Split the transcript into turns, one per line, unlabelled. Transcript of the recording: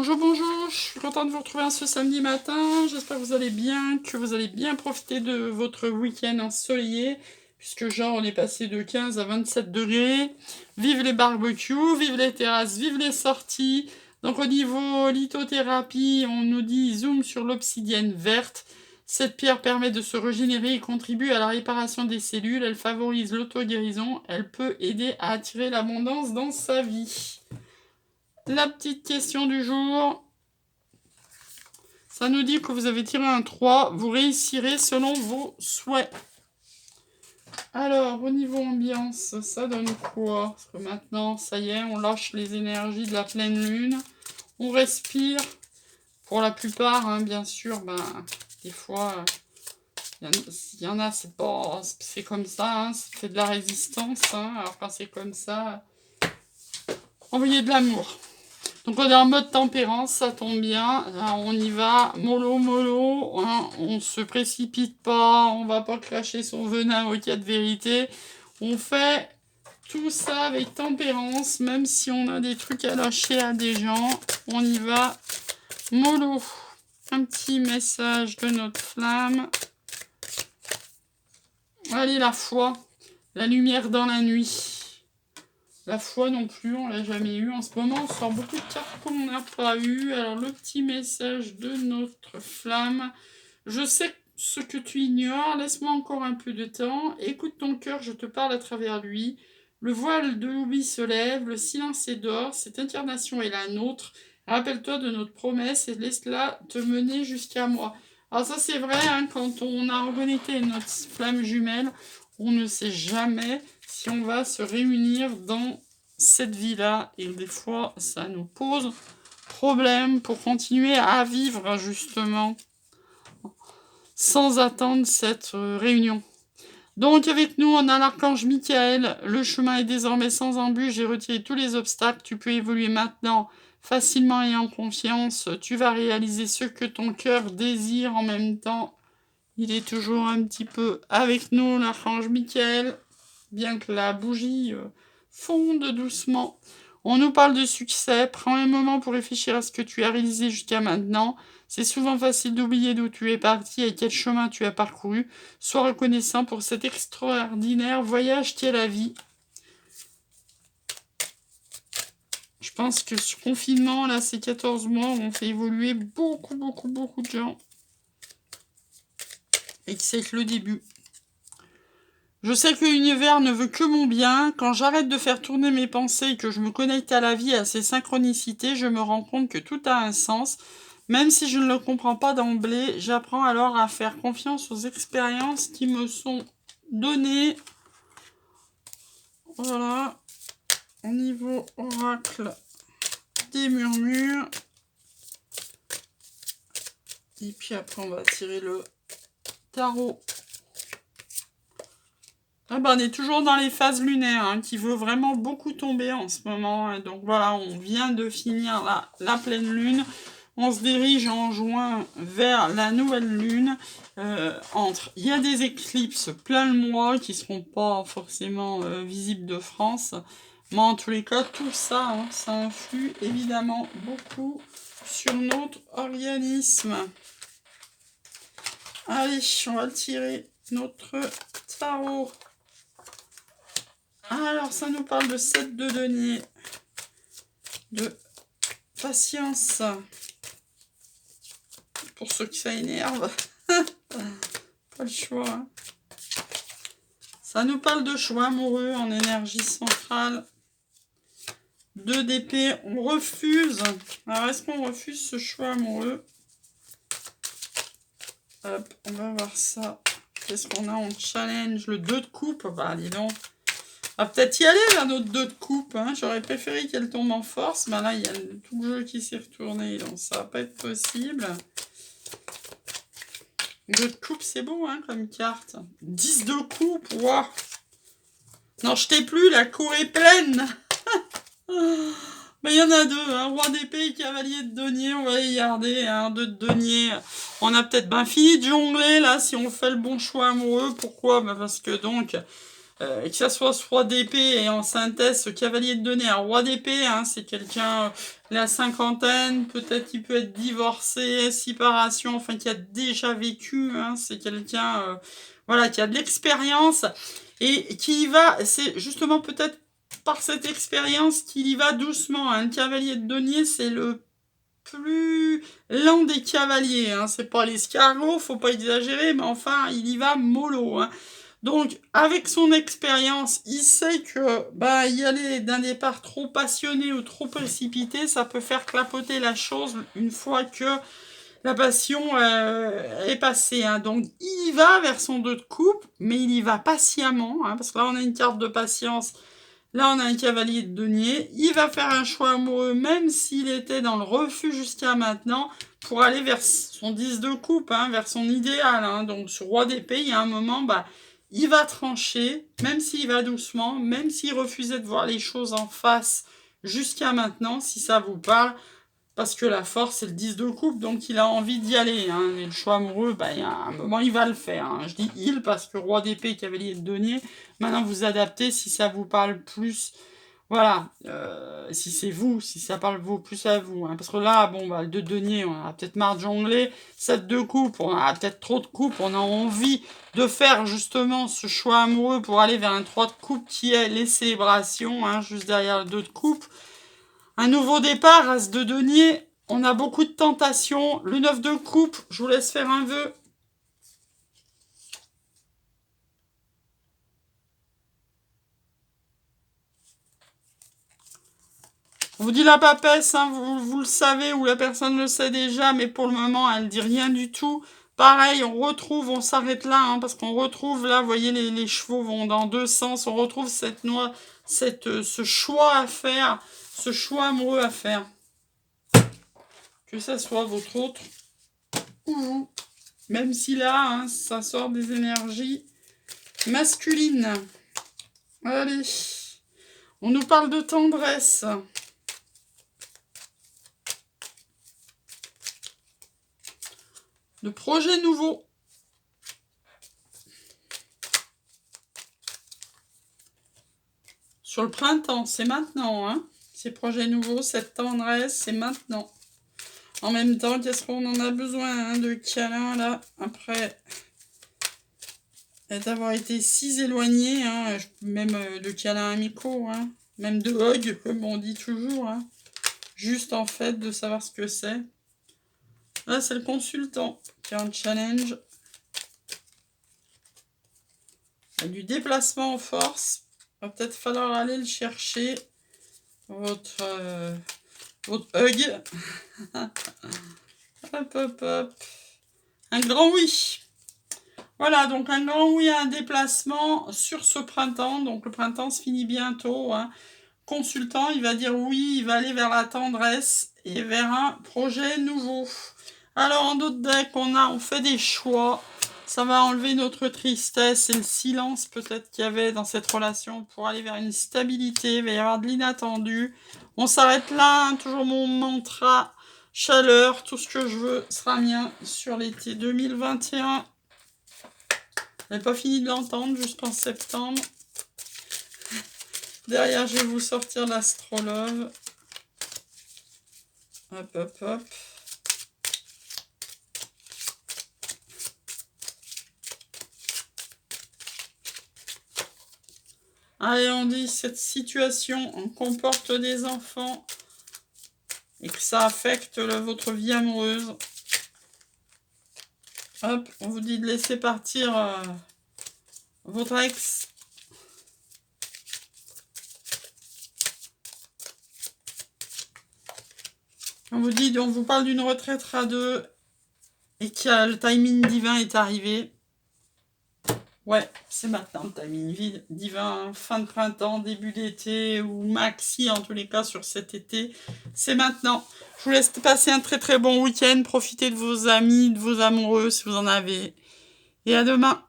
Bonjour, bonjour, je suis contente de vous retrouver ce samedi matin. J'espère que vous allez bien, que vous allez bien profiter de votre week-end ensoleillé, puisque genre on est passé de 15 à 27 degrés. Vive les barbecues, vive les terrasses, vive les sorties. Donc au niveau lithothérapie, on nous dit zoom sur l'obsidienne verte. Cette pierre permet de se régénérer et contribue à la réparation des cellules. Elle favorise l'auto-guérison. Elle peut aider à attirer l'abondance dans sa vie. La petite question du jour. Ça nous dit que vous avez tiré un 3. Vous réussirez selon vos souhaits. Alors, au niveau ambiance, ça donne quoi? Parce que maintenant, ça y est, on lâche les énergies de la pleine lune. On respire. Pour la plupart, hein, bien sûr, des fois, il y en a, c'est pas, c'est comme ça, hein, ça fait de la résistance. Hein, alors quand c'est comme ça, envoyez de l'amour. Donc on est en mode tempérance, ça tombe bien, là, on y va, mollo mollo, hein, on se précipite pas, on va pas cracher son venin au cas de vérité, on fait tout ça avec tempérance, même si on a des trucs à lâcher à des gens, on y va, mollo. Un petit message de notre flamme. Allez, la foi, la lumière dans la nuit. La foi non plus, on l'a jamais eu. En ce moment, on sort beaucoup de cartes qu'on n'a pas eu. Alors, le petit message de notre flamme. Je sais ce que tu ignores. Laisse-moi encore un peu de temps. Écoute ton cœur, je te parle à travers lui. Le voile de l'oubli se lève. Le silence est d'or. Cette incarnation est la nôtre. Rappelle-toi de notre promesse et laisse-la te mener jusqu'à moi. Alors ça, c'est vrai, hein, quand on a reconnecté notre flamme jumelle, on ne sait jamais si on va se réunir dans cette vie-là. Et des fois, ça nous pose problème pour continuer à vivre, justement, sans attendre cette réunion. Donc, avec nous, on a l'archange Michael. Le chemin est désormais sans embûche. J'ai retiré tous les obstacles. Tu peux évoluer maintenant facilement et en confiance. Tu vas réaliser ce que ton cœur désire en même temps. Il est toujours un petit peu avec nous, l'archange Michael. Bien que la bougie fonde doucement. On nous parle de succès. Prends un moment pour réfléchir à ce que tu as réalisé jusqu'à maintenant. C'est souvent facile d'oublier d'où tu es parti et quel chemin tu as parcouru. Sois reconnaissant pour cet extraordinaire voyage qu'est la vie. Je pense que ce confinement, là, ces 14 mois, ont fait évoluer beaucoup de gens. Et que c'est que le début. Je sais que l'univers ne veut que mon bien. Quand j'arrête de faire tourner mes pensées et que je me connecte à la vie et à ses synchronicités, je me rends compte que tout a un sens. Même si je ne le comprends pas d'emblée, j'apprends alors à faire confiance aux expériences qui me sont données. Voilà. Au niveau oracle des murmures. Et puis après, on va tirer le tarot. Ah on est toujours dans les phases lunaires, hein, qui veut vraiment beaucoup tomber en ce moment. Hein. Donc voilà, on vient de finir la pleine lune. On se dirige en juin vers la nouvelle lune. Il y a des éclipses plein le mois qui ne seront pas forcément visibles de France. Mais en tous les cas, tout ça, hein, ça influe évidemment beaucoup sur notre organisme. Allez, on va tirer notre tarot. Alors, ça nous parle de 7 de denier, de patience, pour ceux qui ça énerve, pas le choix. Hein. Ça nous parle de choix amoureux en énergie centrale, 2 d'épée, on refuse. Alors, est-ce qu'on refuse ce choix amoureux? Hop, on va voir ça. Qu'est-ce qu'on a en challenge? Le 2 de coupe, bah dis donc. On va peut-être y aller, là, notre 2 de coupe. Hein. J'aurais préféré qu'elle tombe en force. Mais là, il y a tout le jeu qui s'est retourné. Donc, ça va pas être possible. 2 de coupe, c'est beau, hein, comme carte. 10 de coupe, waouh. Non, je t'ai plus, la cour est pleine. Mais il y en a 2, hein, roi d'épée et cavalier de denier. On va y garder, hein, 2 de denier. On a peut-être fini de jongler, là, si on fait le bon choix amoureux. Pourquoi? Parce que, donc... que ça soit ce roi d'épée et en synthèse ce cavalier de denier, un roi d'épée, hein, c'est quelqu'un, la cinquantaine, peut-être qu'il peut être divorcé, séparation, enfin qui a déjà vécu, hein, c'est quelqu'un voilà, qui a de l'expérience et qui y va, c'est justement peut-être par cette expérience qu'il y va doucement. Hein. Le cavalier de denier, c'est le plus lent des cavaliers, hein. C'est pas l'escargot, faut pas exagérer, mais enfin, il y va mollo, hein. Donc, avec son expérience, il sait que bah, y aller d'un départ trop passionné ou trop précipité, ça peut faire clapoter la chose une fois que la passion est passée. Hein. Donc, il y va vers son 2 de coupe, mais il y va patiemment, hein, parce que là, on a une carte de patience. Là, on a un cavalier de denier. Il va faire un choix amoureux, même s'il était dans le refus jusqu'à maintenant, pour aller vers son 10 de coupe, hein, vers son idéal. Hein. Donc, ce roi d'épée, il y a un moment, bah, il va trancher, même s'il va doucement, même s'il refusait de voir les choses en face jusqu'à maintenant, si ça vous parle. Parce que la force, c'est le 10 de coupe, donc il a envie d'y aller. Hein. Et le choix amoureux, bah, il y a un moment, il va le faire. Hein. Je dis il parce que roi d'épée, cavalier de denier. Maintenant, vous adaptez si ça vous parle plus. Voilà. Si c'est vous, si ça parle plus à vous. Hein. Parce que là, bon, bah, le 2 de denier, on a peut-être marre de jongler. 7 de coupe, on a peut-être trop de coupe. On a envie de faire justement ce choix amoureux pour aller vers un 3 de coupe qui est les célébrations, hein, juste derrière le 2 de coupe. Un nouveau départ, as de denier, on a beaucoup de tentations. Le 9 de coupe, je vous laisse faire un vœu. On vous dit la papesse, hein, vous le savez, ou la personne le sait déjà, mais pour le moment, elle dit rien du tout. Pareil, on s'arrête là, hein, parce qu'on retrouve là, vous voyez, les chevaux vont dans deux sens, on retrouve ce choix à faire, ce choix amoureux à faire. Que ça soit votre autre ou vous. Même si là, hein, ça sort des énergies masculines. Allez, on nous parle de tendresse. De projets nouveaux. Sur le printemps, c'est maintenant. Hein. Ces projets nouveaux, cette tendresse, c'est maintenant. En même temps, qu'est-ce qu'on en a besoin hein, de câlins là, après d'avoir été si éloigné, hein, même de câlins amicaux, hein, même de hug, comme on dit toujours. Hein. Juste en fait de savoir ce que c'est. Là, c'est le consultant qui a un challenge. Il y a du déplacement en force. Il va peut-être falloir aller le chercher. Votre hug. Hop, hop, hop. Un grand oui. Voilà, donc un grand oui à un déplacement sur ce printemps. Donc le printemps se finit bientôt. Hein. Consultant, il va dire oui, il va aller vers la tendresse et vers un projet nouveau. Alors en d'autres decks, on fait des choix. Ça va enlever notre tristesse et le silence peut-être qu'il y avait dans cette relation pour aller vers une stabilité. Il va y avoir de l'inattendu. On s'arrête là, hein, toujours mon mantra. Chaleur, tout ce que je veux sera mien sur l'été 2021. Je n'ai pas fini de l'entendre jusqu'en septembre. Derrière, je vais vous sortir l'astrologue. Hop, hop, hop. Allez, on dit cette situation on comporte des enfants et que ça affecte votre vie amoureuse. Hop, on vous dit de laisser partir votre ex. On vous dit, on vous parle d'une retraite à deux et que le timing divin est arrivé. Ouais, c'est maintenant le timing divin, fin de printemps, début d'été, ou maxi en tous les cas sur cet été. C'est maintenant. Je vous laisse passer un très très bon week-end. Profitez de vos amis, de vos amoureux si vous en avez. Et à demain.